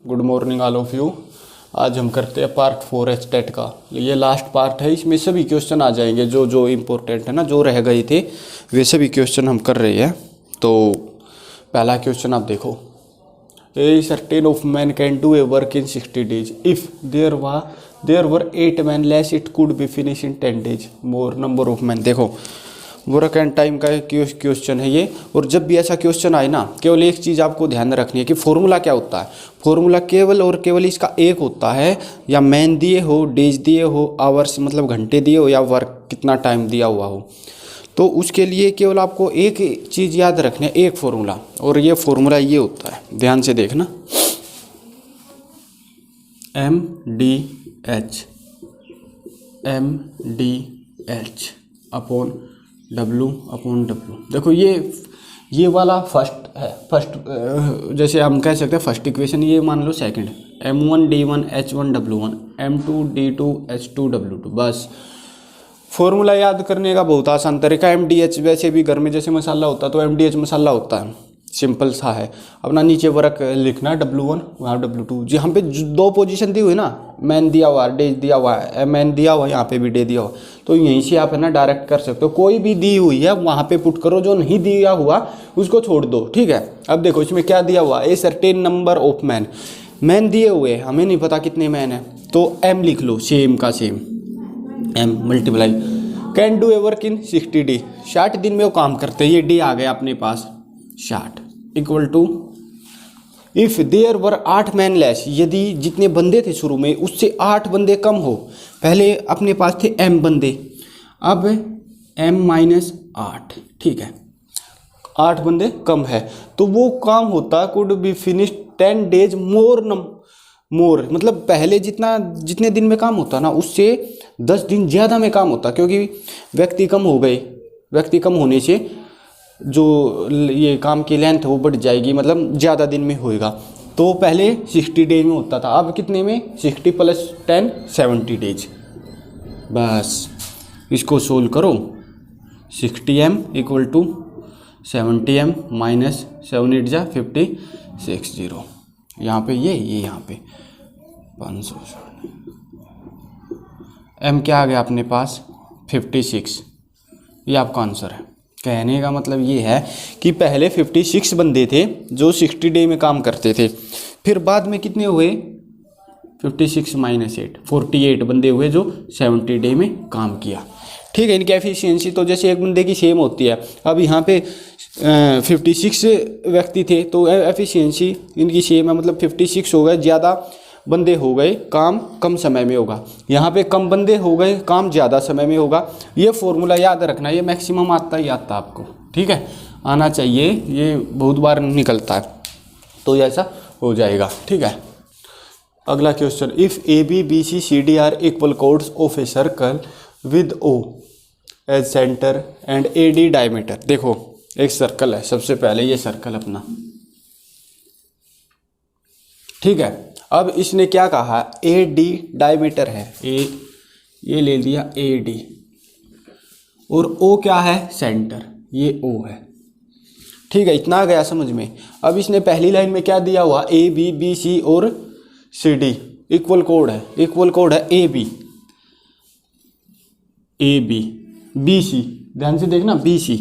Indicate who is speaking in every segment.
Speaker 1: Good morning all of you. आज हम करते हैं पार्ट 4 स्टेट का। ये लास्ट पार्ट है, इसमें सभी क्वेश्चन आ जाएंगे जो जो इम्पोर्टेंट है ना, जो रह गए थे वे सभी क्वेश्चन हम कर रहे हैं। तो पहला क्वेश्चन आप देखो, a certain of man can do a work in 60 days if there were 8 man less it could be finish in 10 days more number of man. देखो वर्क एंड टाइम का क्वेश्चन है ये। और जब भी ऐसा क्वेश्चन आए ना, केवल एक चीज़ आपको ध्यान रखनी है कि फॉर्मूला क्या होता है। फॉर्मूला केवल और केवल इसका एक होता है, या मैन दिए हो, डेज दिए हो, आवर्स मतलब घंटे दिए हो, या वर्क कितना टाइम दिया हुआ हो। तो उसके लिए केवल आपको एक चीज़ याद रखनी है, एक फॉर्मूला, और ये फॉर्मूला ये होता है, ध्यान से देखना, MDH upon W upon W। देखो ये वाला फर्स्ट जैसे हम कह सकते हैं फर्स्ट इक्वेशन, ये मान लो second, M1D1 H1 W1 M2D2 H2 W2। बस फॉर्मूला याद करने का बहुत आसान तरीका। MDH वैसे भी घर में जैसे मसाला होता है तो MDH मसाला होता है, सिंपल सा है। अपना नीचे वर्क लिखना W1 वहाँ W2, जहाँ पे दो पोजीशन दी हुई ना, मैन दिया हुआ, डे दिया हुआ है, मैन दिया हुआ, यहाँ पे भी डे दिया हुआ, तो यहीं से आप है ना डायरेक्ट कर सकते हो। कोई भी दी हुई है वहाँ पे पुट करो, जो नहीं दिया हुआ उसको छोड़ दो, ठीक है। अब देखो इसमें क्या दिया हुआ, a certain number of man दिए हुए, हमें नहीं पता कितने मैन है, तो M लिख लो, सेम का same, M multiply can do a work in 60 days, 60 दिन में वो काम करते हैं। ये डे आ गया अपने पास 60 equal to if there were 8 man less, यदि जितने बंदे थे शुरू में उससे 8 बंदे कम हो। पहले अपने पास थे M बंदे, अब M-8, ठीक है, 8 बंदे कम है, तो वो काम होता कुड बी फिनिश 10 days मोर, मतलब पहले जितने दिन में काम होता ना उससे 10 दिन ज़्यादा में काम होता, क्योंकि व्यक्ति कम हो गए, व्यक्ति कम होने से जो ये काम की लेंथ वो बढ़ जाएगी, मतलब ज़्यादा दिन में होएगा। तो पहले 60 डेज में होता था, अब कितने में, 60 + 10 70 days। बस इसको सोल्व करो, 60M equal to 70M minus 7 8 जा 56 यहाँ पे ये यहाँ पे 500। M क्या आ गया अपने पास 56, ये आपका आंसर है। कहने का मतलब ये है कि पहले 56 बंदे थे जो 60 डे में काम करते थे, फिर बाद में कितने हुए, 56 - 8 48 बंदे हुए जो 70 डे में काम किया, ठीक है। इनकी एफिशिएंसी तो जैसे एक बंदे की सेम होती है। अब यहाँ पे 56 व्यक्ति थे तो एफिशिएंसी इनकी सेम है, मतलब 56 हो गए, ज़्यादा बंदे हो गए, काम कम समय में होगा। यहाँ पे कम बंदे हो गए, काम ज़्यादा समय में होगा। ये फॉर्मूला याद रखना, ये मैक्सिमम आता ही आता आपको, ठीक है, आना चाहिए, ये बहुत बार निकलता है, तो ऐसा हो जाएगा, ठीक है। अगला question, if AB BC CD are equal chords of a circle with O as centre and AD diameter. देखो एक सर्कल है, सबसे पहले ये सर्कल अपना, ठीक है। अब इसने क्या कहा, AD डायमीटर है, ये ले लिया AD, और O क्या है, सेंटर, ये O है, ठीक है। इतना आ गया समझ में। अब इसने पहली लाइन में क्या दिया हुआ, AB BC और CD इक्वल कोड है, AB BC, ध्यान से देखना, BC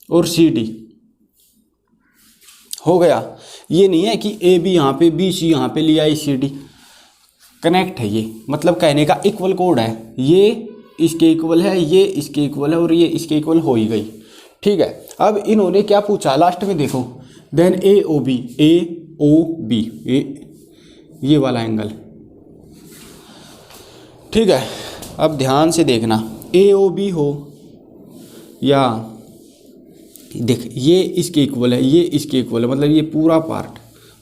Speaker 1: और CD हो गया। ये नहीं है कि AB यहाँ पे BC यहाँ पे लिया CD, कनेक्ट है ये, मतलब कहने का इक्वल कोड है, ये इसके इक्वल है, ये इसके इक्वल है, और ये इसके इक्वल हो ही गई, ठीक है। अब इन्होंने क्या पूछा लास्ट में, देखो देन AOB ये वाला एंगल, ठीक है। अब ध्यान से देखना, AOB हो या देख, ये इसके इक्वल है, ये इसके इक्वल है, मतलब ये पूरा पार्ट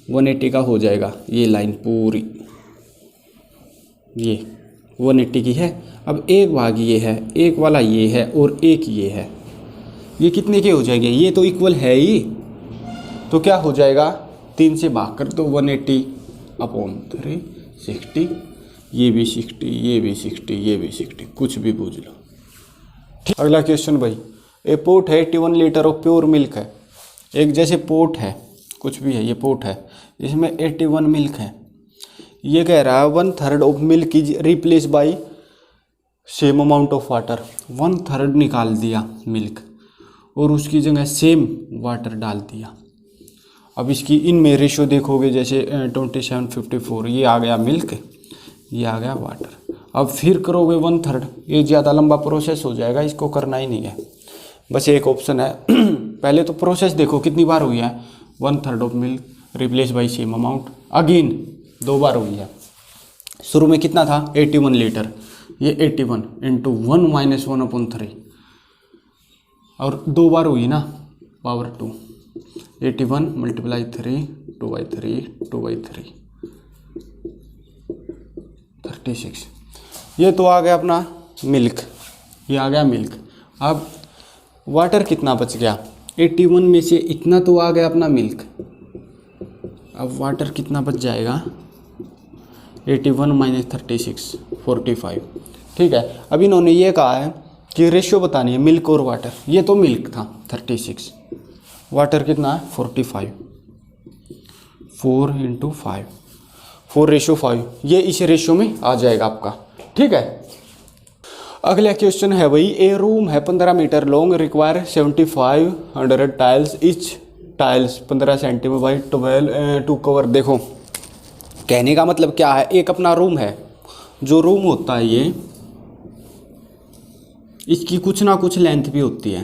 Speaker 1: 180 का हो जाएगा, ये लाइन पूरी ये 180 की है। अब एक भाग ये है, एक वाला ये है, और एक ये है, ये कितने के हो जाएंगे, ये तो इक्वल है ही, तो क्या हो जाएगा, 3 से भाग कर तो 180/3 60, ये भी 60, ये भी 60, ये भी 60, कुछ भी पूछ लो। अगला क्वेश्चन भाई, ए पोट है 81 लीटर ऑफ प्योर मिल्क है। एक जैसे पोट है, कुछ भी है, ये पोट है, इसमें 81 मिल्क है। ये कह रहा है 1/3 of milk is replace by same amount of water. 1/3 निकाल दिया मिल्क और उसकी जगह सेम वाटर डाल दिया। अब इसकी इनमें रेशो देखोगे, जैसे 27:54, ये आ गया मिल्क, ये आ गया वाटर। अब फिर करोगे 1/3, ये ज़्यादा लंबा प्रोसेस हो जाएगा, इसको करना ही नहीं है, बस एक ऑप्शन है। पहले तो प्रोसेस देखो कितनी बार हुई है, 1/3 of milk replace by same amount, again 2 बार हुई है। शुरू में कितना था 81 लीटर, ये 81 इंटू 1 - 1/3 और 2 बार हुई ना, पावर 2, 81 × 3 2/3 2/3 36। ये तो आ गया अपना मिल्क, ये आ गया मिल्क। अब वाटर कितना बच गया, 81 में से इतना तो आ गया अपना मिल्क। अब वाटर कितना बच जाएगा, 81 - 36 45। ठीक है, अब इन्होंने ये कहा है कि रेशियो बतानी है मिल्क और वाटर। ये तो मिल्क था 36, वाटर कितना है 45, 4 × 5, 4:5, ये इस रेशियो में आ जाएगा आपका। ठीक है, अगला क्वेश्चन है भाई, ए रूम है 15 metre long, require 7500 tiles, each tiles 15 centimetre by 12 to cover. देखो कहने का मतलब क्या है, एक अपना रूम है, जो रूम होता है ये, इसकी कुछ ना कुछ लेंथ भी होती है,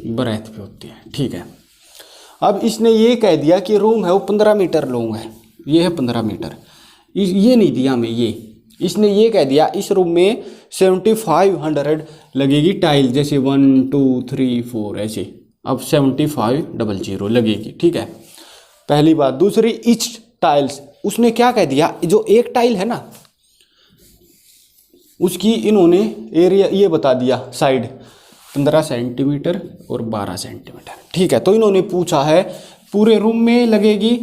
Speaker 1: ब्रेथ भी होती है। ठीक है, अब इसने ये कह दिया कि रूम है वो 15 मीटर लॉन्ग है, ये है 15 मीटर, ये नहीं दिया हमें, ये इसने ये कह दिया इस रूम में 7500 लगेगी टाइल, जैसे 1 2 3 4 ऐसे। अब 7500 लगेगी। ठीक है, पहली बात। दूसरी, इच टाइल्स, उसने क्या कह दिया, जो एक टाइल है ना उसकी इन्होंने एरिया ये बता दिया, साइड 15 सेंटीमीटर और 12 सेंटीमीटर। ठीक है, तो इन्होंने पूछा है पूरे रूम में लगेगी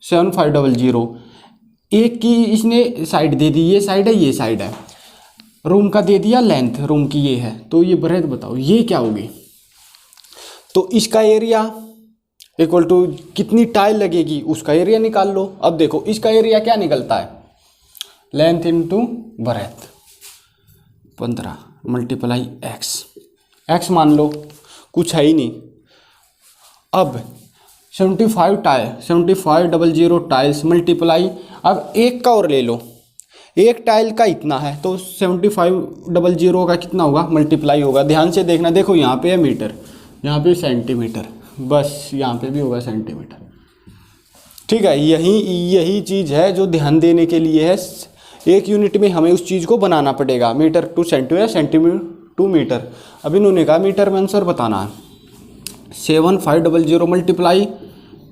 Speaker 1: 7500, एक की इसने साइड दे दी, ये साइड है ये साइड है, रूम का दे दिया लेंथ, रूम की ये है, तो ये ब्रेथ बताओ ये क्या होगी। तो इसका एरिया इक्वल टू कितनी टाइल लगेगी उसका एरिया निकाल लो। अब देखो इसका एरिया क्या निकलता है, लेंथ इंटू ब्रेथ, 15 × x मान लो, कुछ है ही नहीं। अब 7500 टाइल्स मल्टीप्लाई, अब एक का और ले लो, एक टाइल का इतना है तो 7500 का कितना होगा, मल्टीप्लाई होगा। ध्यान से देखना, देखो यहाँ पे है मीटर, यहाँ पे सेंटीमीटर, बस यहाँ पे भी होगा सेंटीमीटर। ठीक है, यही चीज़ है जो ध्यान देने के लिए है। एक यूनिट में हमें उस चीज़ को बनाना पड़ेगा, metre to centimetre, centimetre to metre. अब इन्होंने कहा मीटर में आंसर बताना है, 7500 मल्टीप्लाई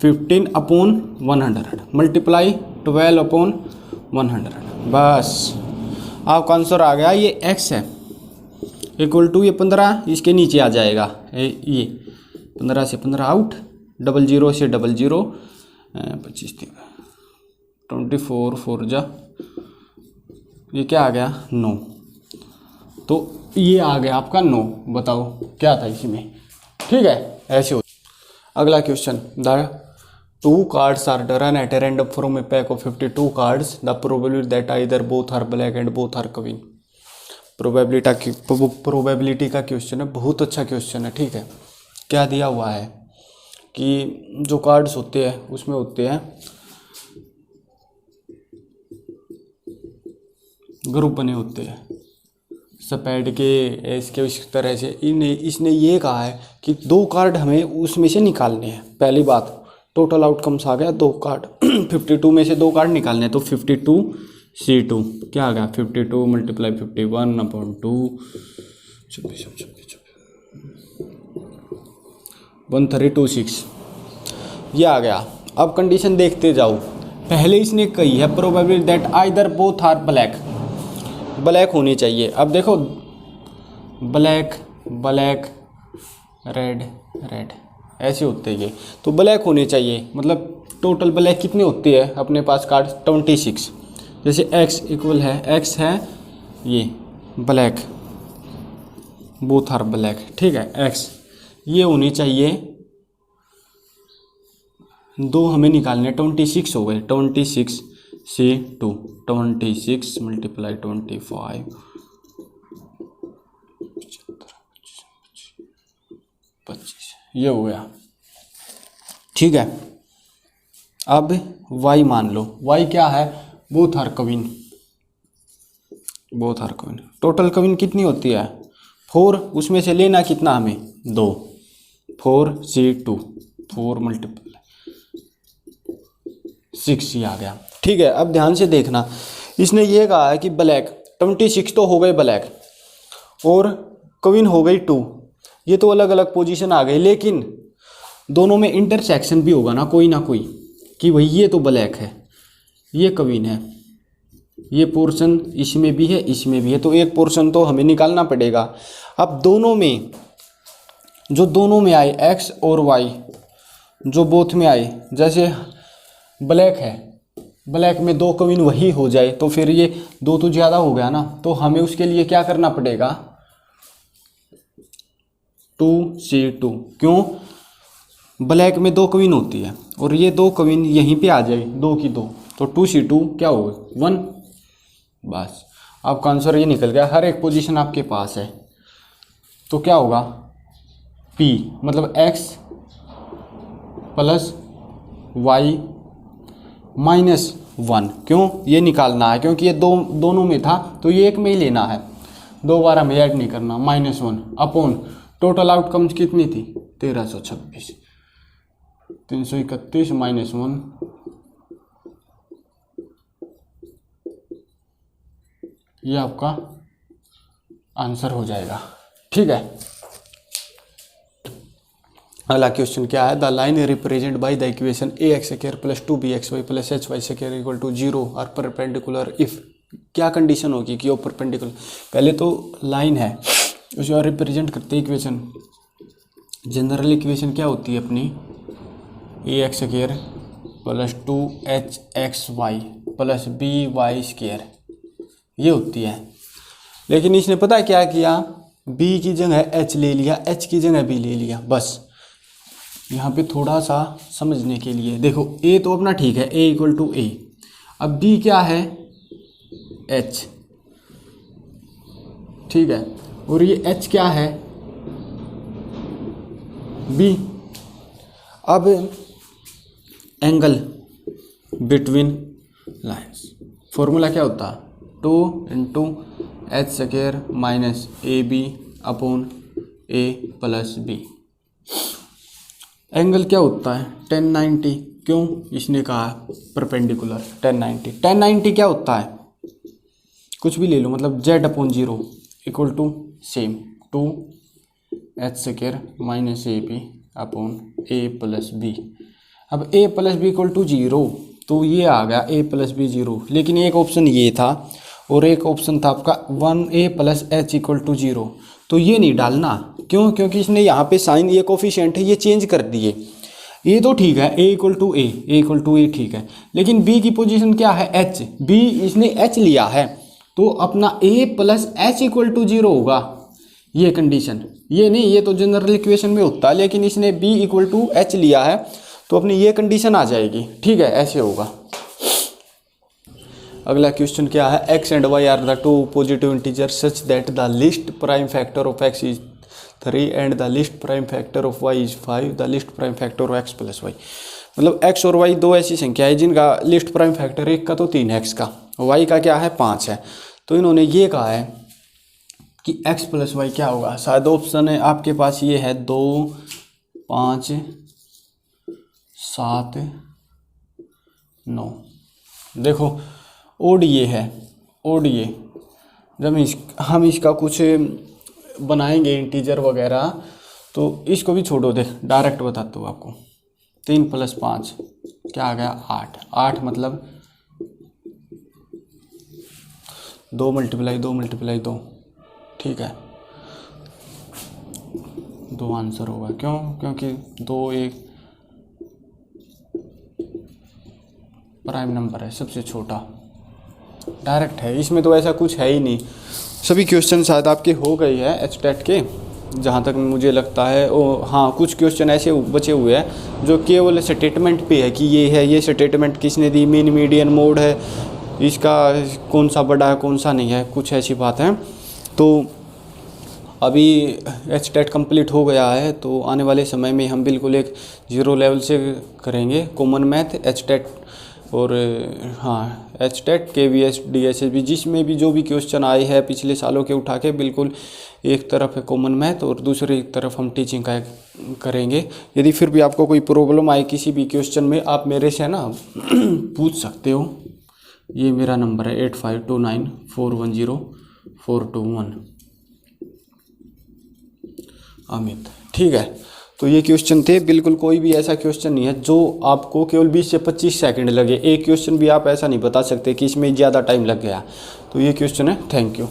Speaker 1: 15/100 मल्टीप्लाई 12/100, बस आपका आंसर आ गया। ये x है इक्वल टू ये 15, इसके नीचे आ जाएगा ये 15 से 15 आउट, 00 से 00, 25 24 4 जा, ये क्या आ गया 9, तो ये आ गया आपका 9। बताओ क्या था इसमें। ठीक है, ऐसे हो। अगला question, the 2 cards are drawn at a random from a pack of 52 cards. The probability that either both are black and both are queen. Probability का क्वेश्चन है, बहुत अच्छा क्वेश्चन है। ठीक है, क्या दिया हुआ है कि जो कार्ड्स होते हैं उसमें होते हैं ग्रुप बने होते हैं, सपेड के इसके इस तरह से। इसने ये कहा है कि 2 कार्ड हमें उसमें से निकालने हैं। पहली बात, टोटल आउटकम्स आ गया 2 कार्ड, 52 में से 2 कार्ड निकालने हैं, तो 52C2 क्या आ गया, 52 × 51/2, 1326, ये आ गया। अब कंडीशन देखते जाओ। पहले इसने कही है probability that either both are black, black होनी चाहिए। अब देखो ब्लैक ब्लैक रेड रेड ऐसे होते हैं ये, तो ब्लैक होने चाहिए। मतलब टोटल ब्लैक कितने होते हैं अपने पास कार्ड, 26। जैसे x इक्वल है, x है ये ब्लैक, बोथ आर ब्लैक। ठीक है, x ये होनी चाहिए दो हमें निकालने, 26 हो गए, 26 से 2, 26 मल्टीप्लाई 25, 25, ये हो गया। ठीक है, अब y मान लो, y क्या है, both are queen, both are queen. Total queen कितनी होती है 4, उसमें से लेना कितना हमें 2, 4 से 2, 4 मल्टीप्लाई 6, ये आ गया। ठीक है, अब ध्यान से देखना, इसने ये कहा है कि ब्लैक 26 तो हो गए ब्लैक और कविन हो गई 2, ये तो अलग अलग पोजीशन आ गई, लेकिन दोनों में इंटरसेक्शन भी होगा ना कोई, कि भाई ये तो ब्लैक है, ये कविन है, ये पोर्शन इसमें भी है, इसमें भी है, तो एक पोर्शन तो हमें निकालना पड़ेगा। अब दोनों में, जो दोनों में आए x और y, जो बोथ में आए, जैसे ब्लैक है, ब्लैक में 2 कविन वही हो जाए, तो फिर ये 2 तो ज़्यादा हो गया ना, तो हमें उसके लिए क्या करना पड़ेगा 2C2, क्यों, ब्लैक में 2 कविन होती है और ये 2 कविन यहीं पे आ जाए, 2 की 2, तो 2C2 क्या होगा 1, बस आपका आंसर ये निकल गया। हर एक पोजीशन आपके पास है, तो क्या होगा P मतलब x प्लस y माइनस 1, क्यों, ये निकालना है, क्योंकि ये दोनों में था तो ये एक में ही लेना है, 2 बार हमें ऐड नहीं करना, -1 अपॉन टोटल आउटकम्स कितनी थी 1326, 331 माइनस 1, ये आपका आंसर हो जाएगा। ठीक है, अगला क्वेश्चन क्या है, the line represent by the equation ax² plus 2bxy plus hy² equal to 0 are perpendicular if, क्या कंडीशन होगी कि वो परपेंडिकुलर, पहले तो लाइन है उसे रिप्रेजेंट करते हैं इक्वेशन, जनरल इक्वेशन क्या होती है अपनी ax² plus 2hxy plus by², ये होती है। लेकिन इसने पता क्या किया, b की जगह h ले लिया, h की जगह b ले लिया, बस यहाँ पे थोड़ा सा समझने के लिए देखो, a तो अपना ठीक है, a इक्वल टू a, अब b क्या है h, ठीक है, और ये h क्या है b। अब एंगल बिटवीन लाइंस, फॉर्मूला क्या होता है 2 into h² minus AB upon a plus b। Angle क्या होता है 1090, क्यों, इसने कहा परपेंडिकुलर 1090, 1090 क्या होता है, कुछ भी ले लो, मतलब z upon 0 equal to same 2h² minus AB upon a plus b। अब a plus b equal to 0, तो ये आ गया a प्लस बी 0, लेकिन एक ऑप्शन ये था और एक ऑप्शन था आपका 1a plus h equal to 0, तो ये नहीं डालना, क्यों, क्योंकि इसने यहाँ पे साइन, ये कोफिशिएंट है, ये चेंज कर दिए, ये तो ठीक है a इक्वल टू a ठीक है, लेकिन b की पोजीशन क्या है h, b इसने h लिया है, तो अपना a plus h equal to 0 होगा, ये कंडीशन, ये नहीं, ये तो जनरल इक्वेशन में होता है, लेकिन इसने b इक्वल टू h लिया है, तो अपनी ये कंडीशन आ जाएगी। ठीक है, ऐसे होगा। अगला क्वेश्चन क्या है, x and y are the two positive integer such that the least prime factor of x is 3 and the least prime factor of y is 5, the least prime factor of x plus y, मतलब x और y दो ऐसी संख्या है जिनका least prime factor, एक का तो 3 है, x का, y का क्या है 5 है, तो इन्होंने ये कहा है कि x प्लस y क्या होगा, शायद ऑप्शन है आपके पास, ये है 2 5 7 9, देखो ओड ये है, ओड ये, जब हम इसका कुछ बनाएंगे इंटीजर वगैरह, तो इसको भी छोड़ो, देख डायरेक्ट बताता हूँ आपको, 3 + 5 क्या आ गया 8, 8 मतलब 2 × 2 ठीक है, 2 आंसर होगा, क्यों, क्योंकि 2 एक प्राइम नंबर है, सबसे छोटा, डायरेक्ट है, इसमें तो ऐसा कुछ है ही नहीं। सभी क्वेश्चन शायद आपके हो गए हैं एचटेट के, जहाँ तक मुझे लगता है। हाँ, कुछ क्वेश्चन ऐसे बचे हुए हैं जो केवल स्टेटमेंट पे है कि ये है, ये स्टेटमेंट किसने दी, मीन मीडियन मोड है, इसका कौन सा बड़ा है कौन सा नहीं है, कुछ ऐसी बात है। तो अभी HTET कंप्लीट हो गया है, तो आने वाले समय में हम बिल्कुल एक 0 लेवल से करेंगे कॉमन मैथ, HTET और हाँ HTET, KVS, DSSB, जिसमें भी जो भी क्वेश्चन आए हैं पिछले सालों के उठा के, बिल्कुल एक तरफ है कॉमन मैथ और दूसरी तरफ हम टीचिंग का करेंगे। यदि फिर भी आपको कोई प्रॉब्लम आए किसी भी क्वेश्चन में, आप मेरे से ना पूछ सकते हो। ये मेरा नंबर है 8529410421 अमित। ठीक है, तो ये क्वेश्चन थे। बिल्कुल कोई भी ऐसा क्वेश्चन नहीं है जो आपको केवल 20 से 25 सेकंड लगे। एक क्वेश्चन भी आप ऐसा नहीं बता सकते कि इसमें ज़्यादा टाइम लग गया। तो ये क्वेश्चन है। Thank you.